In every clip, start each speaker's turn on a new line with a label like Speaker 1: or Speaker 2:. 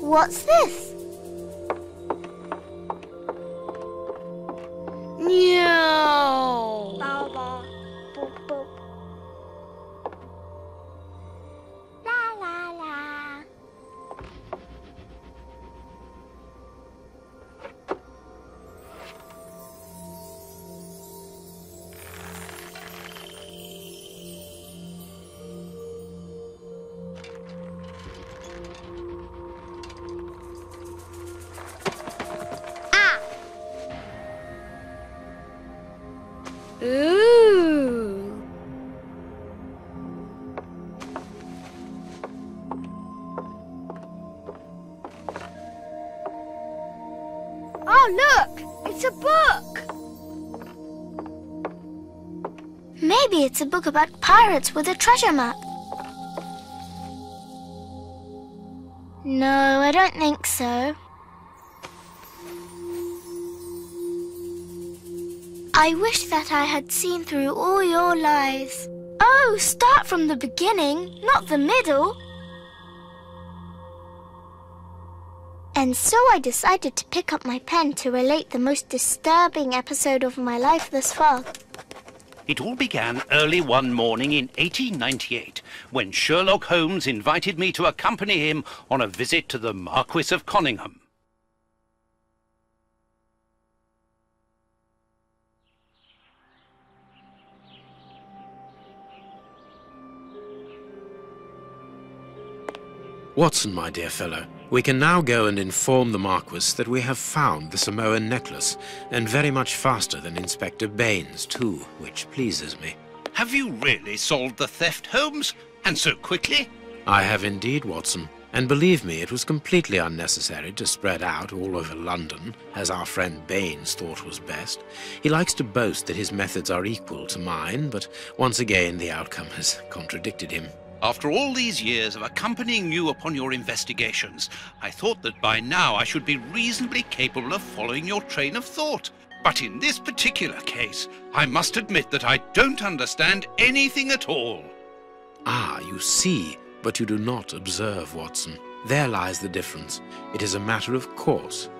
Speaker 1: What's this? No. Boop, boop. La la la. Ooh. Oh, look! It's a book! Maybe it's a book about pirates with a treasure map. No, I don't think so. I wish that I had seen through all your lies. Oh, start from the beginning, not the middle. And so I decided to pick up my pen to relate the most disturbing episode of my life thus far.
Speaker 2: It all began early one morning in 1898, when Sherlock Holmes invited me to accompany him on a visit to the Marquis of Conyngham.
Speaker 3: Watson, my dear fellow, we can now go and inform the Marquis that we have found the Samoan necklace, and very much faster than Inspector Baines, too, which pleases me.
Speaker 2: Have you really solved the theft, Holmes? And so quickly?
Speaker 3: I have indeed, Watson. And believe me, it was completely unnecessary to spread out all over London, as our friend Baines thought was best. He likes to boast that his methods are equal to mine, but once again the outcome has contradicted him.
Speaker 2: After all these years of accompanying you upon your investigations, I thought that by now I should be reasonably capable of following your train of thought. But in this particular case, I must admit that I don't understand anything at all.
Speaker 3: Ah, you see, but you do not observe, Watson. There lies the difference. It is a matter of course.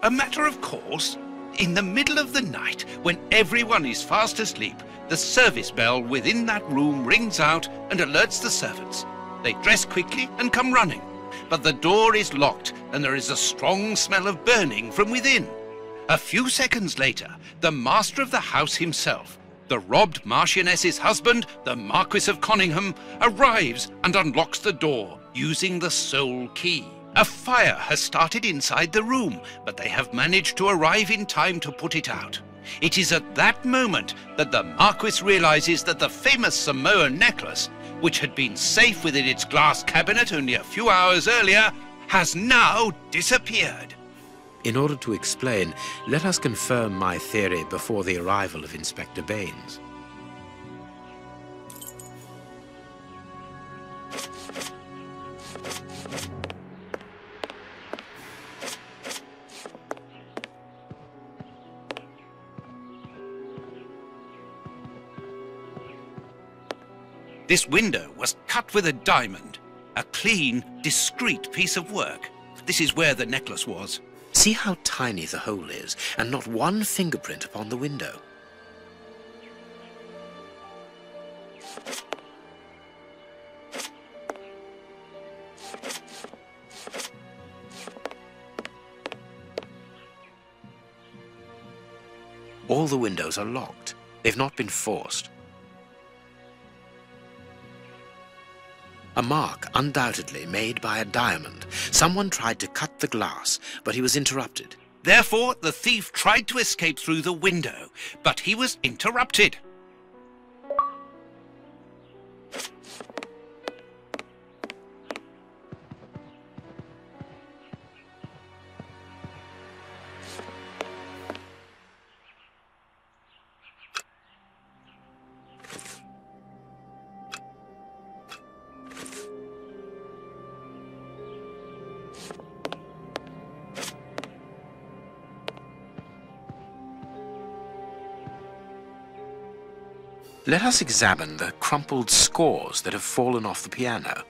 Speaker 2: A matter of course? In the middle of the night, when everyone is fast asleep, the service bell within that room rings out and alerts the servants. They dress quickly and come running, but the door is locked and there is a strong smell of burning from within. A few seconds later, the master of the house himself, The robbed Marchioness's husband, the Marquis of Conyngham, arrives and unlocks the door using the sole key. A fire has started inside the room, but they have managed to arrive in time to put it out. It is at that moment that the Marquis realizes that the famous Samoan necklace, which had been safe within its glass cabinet only a few hours earlier, has now disappeared.
Speaker 3: In order to explain, let us confirm my theory before the arrival of Inspector Baines.
Speaker 2: This window was cut with a diamond, a clean, discreet piece of work. This is where the necklace was.
Speaker 3: See how tiny the hole is, and not one fingerprint upon the window. All the windows are locked. They've not been forced. A mark undoubtedly made by a diamond. Someone tried to cut the glass, but he was interrupted.
Speaker 2: Therefore, the thief tried to escape through the window, but he was interrupted.
Speaker 3: Let us examine the crumpled scores that have fallen off the piano.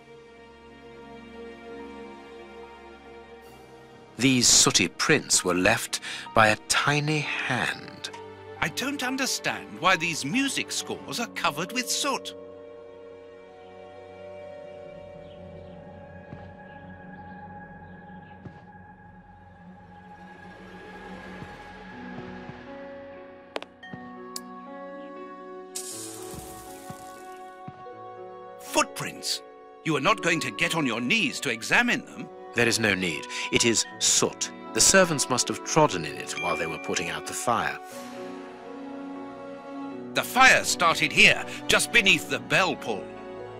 Speaker 3: These sooty prints were left by a tiny hand.
Speaker 2: I don't understand why these music scores are covered with soot. Footprints. You are not going to get on your knees to examine them.
Speaker 3: There is no need. It is soot. The servants must have trodden in it while they were putting out the fire.
Speaker 2: The fire started here, just beneath the bell pull.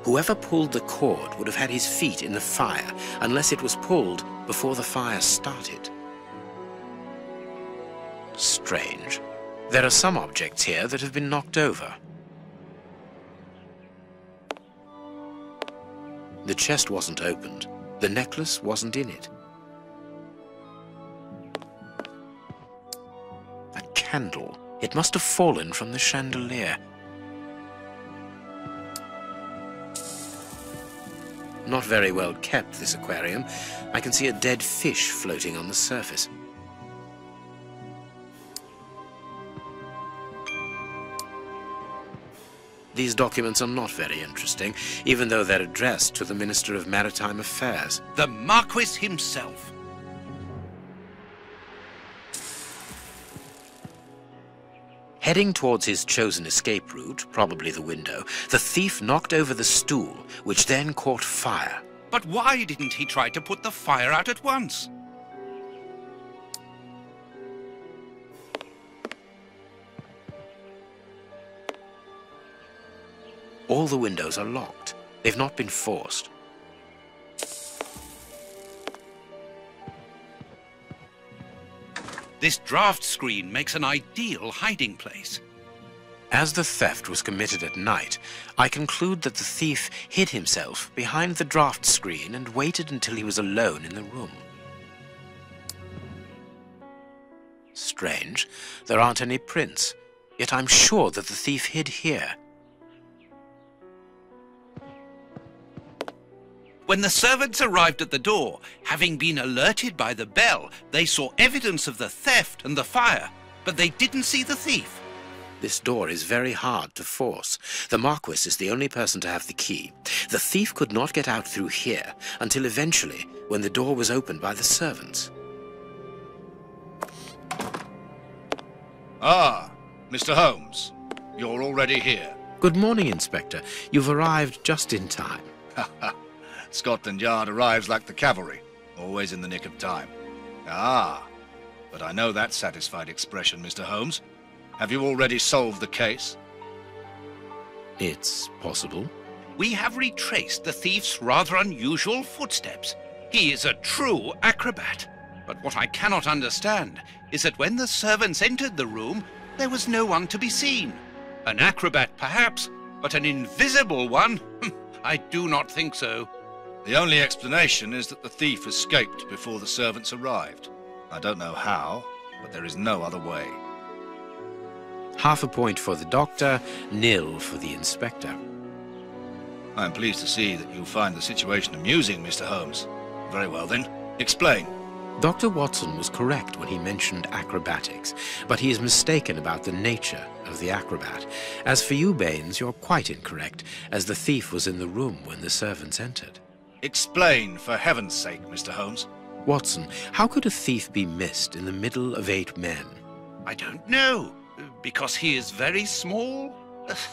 Speaker 3: Whoever pulled the cord would have had his feet in the fire, unless it was pulled before the fire started. Strange. There are some objects here that have been knocked over. The chest wasn't opened. The necklace wasn't in it. A candle. It must have fallen from the chandelier. Not very well kept, this aquarium. I can see a dead fish floating on the surface. These documents are not very interesting, even though they're addressed to the Minister of Maritime Affairs.
Speaker 2: The Marquis himself.
Speaker 3: Heading towards his chosen escape route, probably the window, the thief knocked over the stool, which then caught fire.
Speaker 2: But why didn't he try to put the fire out at once?
Speaker 3: All the windows are locked. They've not been forced.
Speaker 2: This draft screen makes an ideal hiding place.
Speaker 3: As the theft was committed at night, I conclude that the thief hid himself behind the draft screen and waited until he was alone in the room. Strange, there aren't any prints, yet I'm sure that the thief hid here.
Speaker 2: When the servants arrived at the door, having been alerted by the bell, they saw evidence of the theft and the fire, but they didn't see the thief.
Speaker 3: This door is very hard to force. The Marquis is the only person to have the key. The thief could not get out through here until eventually, when the door was opened by the servants.
Speaker 4: Ah, Mr. Holmes. you're already here.
Speaker 3: Good morning, Inspector. You've arrived just in time.
Speaker 4: Scotland Yard arrives like the cavalry, always in the nick of time. Ah, but I know that satisfied expression, Mr. Holmes. Have you already solved the case?
Speaker 3: It's possible.
Speaker 2: We have retraced the thief's rather unusual footsteps. He is a true acrobat. But what I cannot understand is that when the servants entered the room, there was no one to be seen. An acrobat, perhaps, but an invisible one? I do not think so.
Speaker 4: The only explanation is that the thief escaped before the servants arrived. I don't know how, but there is no other way.
Speaker 3: Half a point for the doctor, nil for the inspector.
Speaker 4: I am pleased to see that you find the situation amusing, Mr. Holmes. Very well then, explain.
Speaker 3: Dr. Watson was correct when he mentioned acrobatics, but he is mistaken about the nature of the acrobat. As for you, Baines, you're quite incorrect, as the thief was in the room when the servants entered.
Speaker 4: Explain, for heaven's sake, Mr. Holmes.
Speaker 3: Watson, how could a thief be missed in the middle of 8 men?
Speaker 2: I don't know. Because he is very small?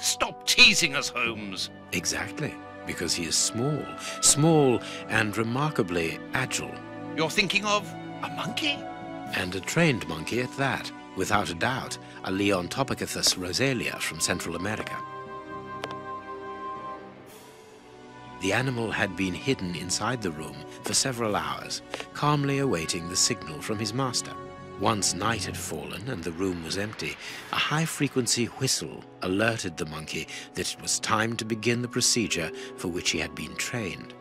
Speaker 2: Stop teasing us, Holmes.
Speaker 3: Exactly, because he is small and remarkably agile.
Speaker 2: You're thinking of a monkey?
Speaker 3: And a trained monkey at that, without a doubt, a Leontopithecus rosalia from Central America. The animal had been hidden inside the room for several hours, calmly awaiting the signal from his master. Once night had fallen and the room was empty, a high-frequency whistle alerted the monkey that it was time to begin the procedure for which he had been trained.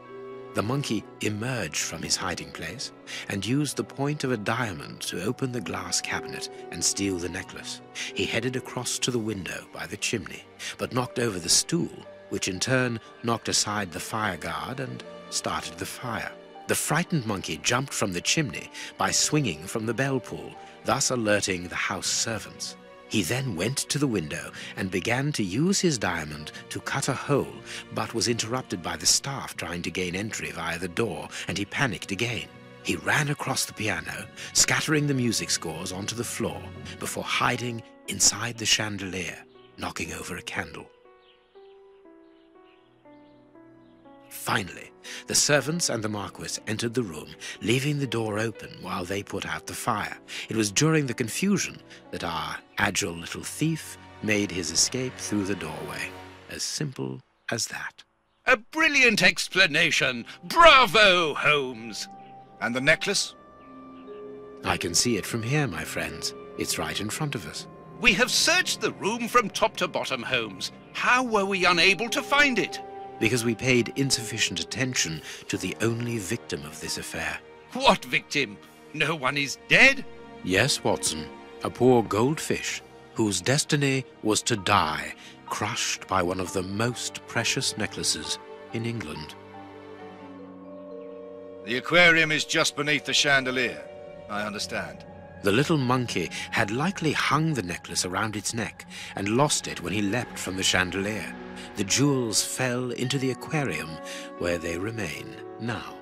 Speaker 3: The monkey emerged from his hiding place and used the point of a diamond to open the glass cabinet and steal the necklace. He headed across to the window by the chimney, but knocked over the stool, which in turn knocked aside the fire guard and started the fire. The frightened monkey jumped from the chimney by swinging from the bell pull, thus alerting the house servants. He then went to the window and began to use his diamond to cut a hole, but was interrupted by the staff trying to gain entry via the door, and he panicked again. He ran across the piano, scattering the music scores onto the floor, before hiding inside the chandelier, knocking over a candle. Finally, the servants and the Marquis entered the room, leaving the door open while they put out the fire. It was during the confusion that our agile little thief made his escape through the doorway. As simple as that.
Speaker 2: A brilliant explanation! Bravo, Holmes!
Speaker 4: And the necklace?
Speaker 3: I can see it from here, my friends. It's right in front of us.
Speaker 2: We have searched the room from top to bottom, Holmes. How were we unable to find it?
Speaker 3: Because we paid insufficient attention to the only victim of this affair.
Speaker 2: What victim? No one is dead?
Speaker 3: Yes, Watson, a poor goldfish whose destiny was to die, crushed by one of the most precious necklaces in England.
Speaker 4: The aquarium is just beneath the chandelier. I understand.
Speaker 3: The little monkey had likely hung the necklace around its neck and lost it when he leapt from the chandelier. The jewels fell into the aquarium, where they remain now.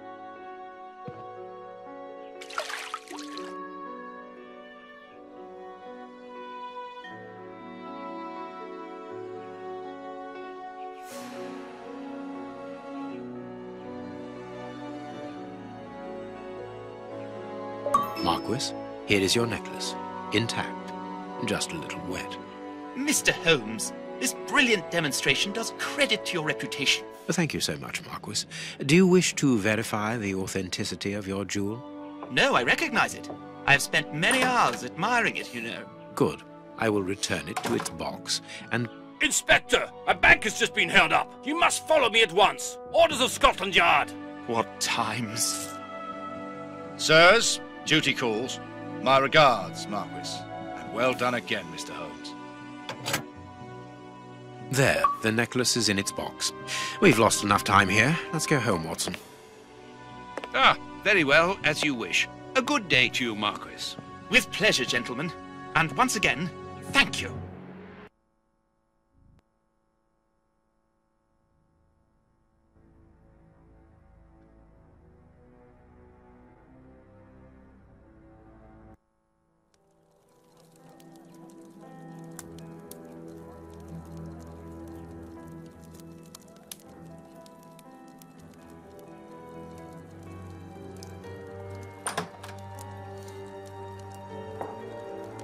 Speaker 3: Marquis, here is your necklace, intact, just a little wet.
Speaker 5: Mr. Holmes, this brilliant demonstration does credit to your reputation.
Speaker 3: Thank you so much, Marquis. Do you wish to verify the authenticity of your jewel?
Speaker 5: No, I recognize it. I have spent many hours admiring it, you know.
Speaker 3: Good. I will return it to its box and...
Speaker 6: Inspector, a bank has just been held up. You must follow me at once. Orders of Scotland Yard.
Speaker 5: What times?
Speaker 4: Sirs, duty calls. My regards, Marquis. And well done again, Mr. Holmes.
Speaker 3: There, the necklace is in its box. We've lost enough time here. Let's go home, Watson.
Speaker 2: Ah, very well, as you wish. A good day to you, Marquis.
Speaker 5: With pleasure, gentlemen. And once again, thank you.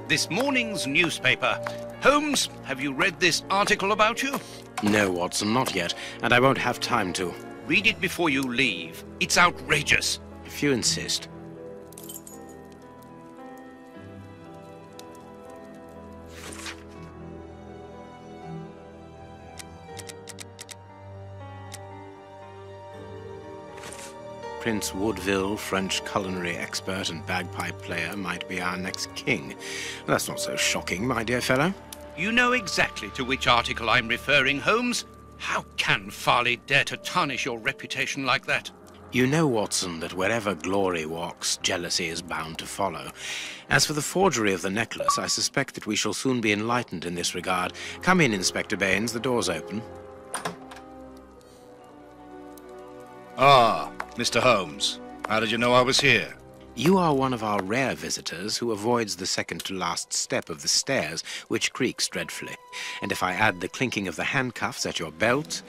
Speaker 2: This morning's newspaper. Holmes, have you read this article about you?
Speaker 3: No, Watson, not yet, and I won't have time to.
Speaker 2: Read it before you leave. It's outrageous.
Speaker 3: If you insist. Prince Woodville, French culinary expert and bagpipe player, might be our next king. That's not so shocking, my dear fellow.
Speaker 2: You know exactly to which article I'm referring, Holmes. How can Farley dare to tarnish your reputation like that?
Speaker 3: You know, Watson, that wherever glory walks, jealousy is bound to follow. As for the forgery of the necklace, I suspect that we shall soon be enlightened in this regard. Come in, Inspector Baines. The door's open.
Speaker 4: Ah, Mr. Holmes. How did you know I was here?
Speaker 3: You are one of our rare visitors who avoids the second-to-last step of the stairs, which creaks dreadfully. And if I add the clinking of the handcuffs at your belt,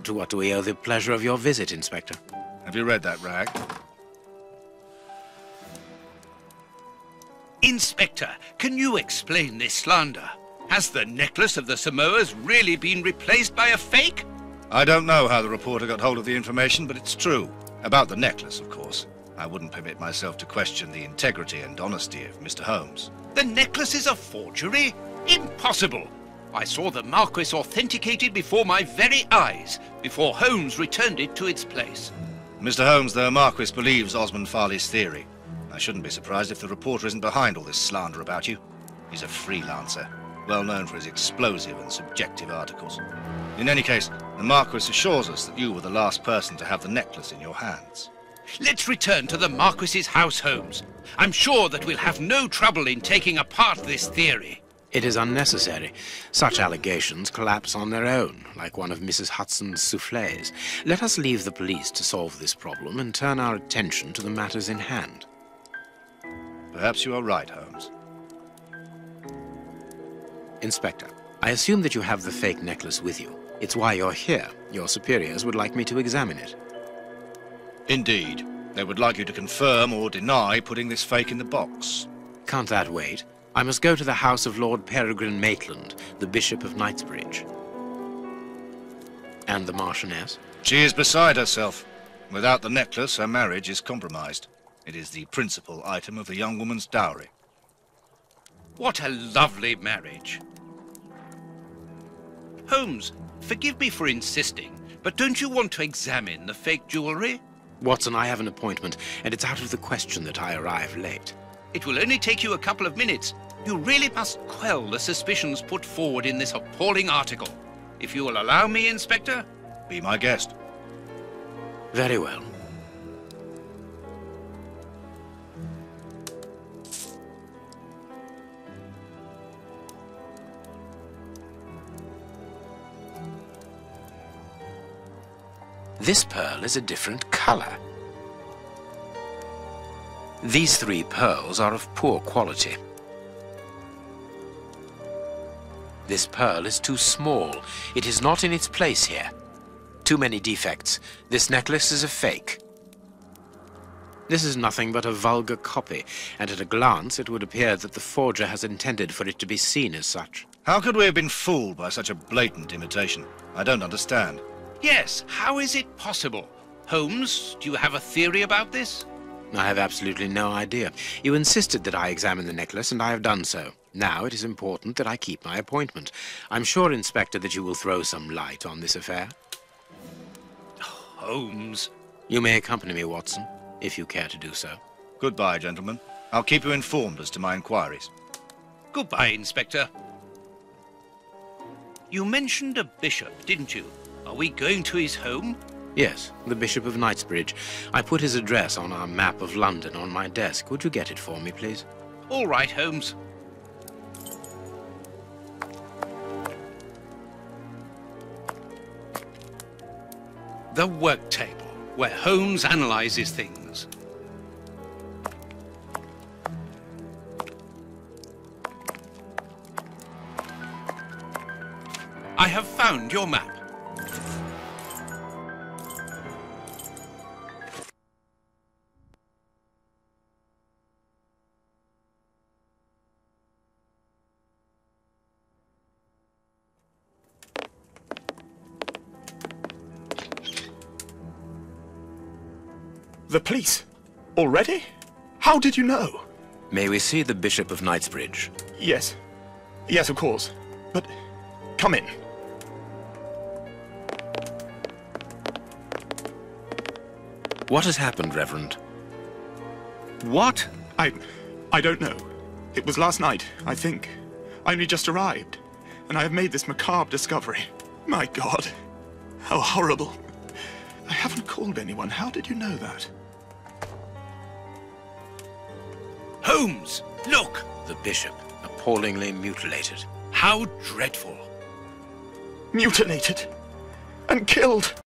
Speaker 3: to what do we owe the pleasure of your visit, Inspector?
Speaker 4: Have you read that rag?
Speaker 2: Inspector, can you explain this slander? Has the necklace of the Samoas really been replaced by a fake?
Speaker 4: I don't know how the reporter got hold of the information, but it's true. About the necklace, of course. I wouldn't permit myself to question the integrity and honesty of Mr. Holmes.
Speaker 2: The necklace is a forgery? Impossible! I saw the Marquis authenticated before my very eyes, before Holmes returned it to its place.
Speaker 4: Mr. Holmes, the Marquis believes Osmond Farley's theory. I shouldn't be surprised if the reporter isn't behind all this slander about you. He's a freelancer, well known for his explosive and subjective articles. In any case, the Marquis assures us that you were the last person to have the necklace in your hands.
Speaker 2: Let's return to the Marquis's house, Holmes. I'm sure that we'll have no trouble in taking apart this theory.
Speaker 3: It is unnecessary. Such allegations collapse on their own, like one of Mrs. Hudson's soufflés. Let us leave the police to solve this problem and turn our attention to the matters in hand.
Speaker 4: Perhaps you are right, Holmes.
Speaker 3: Inspector, I assume that you have the fake necklace with you. It's why you're here. Your superiors would like me to examine it.
Speaker 4: Indeed. They would like you to confirm or deny putting this fake in the box.
Speaker 3: Can't that wait? I must go to the house of Lord Peregrine Maitland, the Bishop of Knightsbridge. And the Marchioness?
Speaker 4: She is beside herself. Without the necklace, her marriage is compromised. It is the principal item of the young woman's dowry.
Speaker 2: What a lovely marriage. Holmes, forgive me for insisting, but don't you want to examine the fake jewelry?
Speaker 3: Watson, I have an appointment, and it's out of the question that I arrive late.
Speaker 2: It will only take you a couple of minutes. You really must quell the suspicions put forward in this appalling article. If you will allow me, Inspector?
Speaker 4: Be my guest.
Speaker 3: Very well. This pearl is a different color. These 3 pearls are of poor quality. This pearl is too small. It is not in its place here. Too many defects. This necklace is a fake. This is nothing but a vulgar copy, and at a glance it would appear that the forger has intended for it to be seen as such.
Speaker 4: How could we have been fooled by such a blatant imitation? I don't understand.
Speaker 2: Yes, how is it possible? Holmes, do you have a theory about this?
Speaker 3: I have absolutely no idea. You insisted that I examine the necklace, and I have done so. Now it is important that I keep my appointment. I'm sure, Inspector, that you will throw some light on this affair.
Speaker 2: Holmes.
Speaker 3: You may accompany me, Watson, if you care to do so.
Speaker 4: Goodbye, gentlemen. I'll keep you informed as to my inquiries.
Speaker 2: Goodbye, Inspector. You mentioned a bishop, didn't you? Are we going to his home?
Speaker 3: Yes, the Bishop of Knightsbridge. I put his address on our map of London on my desk. Would you get it for me, please?
Speaker 2: All right, Holmes. The work table, where Holmes analyzes things. I have found your map.
Speaker 7: The police? Already? How did you know?
Speaker 3: May we see the Bishop of Knightsbridge?
Speaker 7: Yes. Yes, of course. But come in.
Speaker 3: What has happened, Reverend?
Speaker 2: What?
Speaker 7: I don't know. It was last night, I think. I only just arrived, and I have made this macabre discovery. My God, how horrible. I haven't called anyone. How did you know that?
Speaker 2: Holmes, look!
Speaker 3: The Bishop, appallingly mutilated.
Speaker 2: How dreadful.
Speaker 7: Mutilated and killed.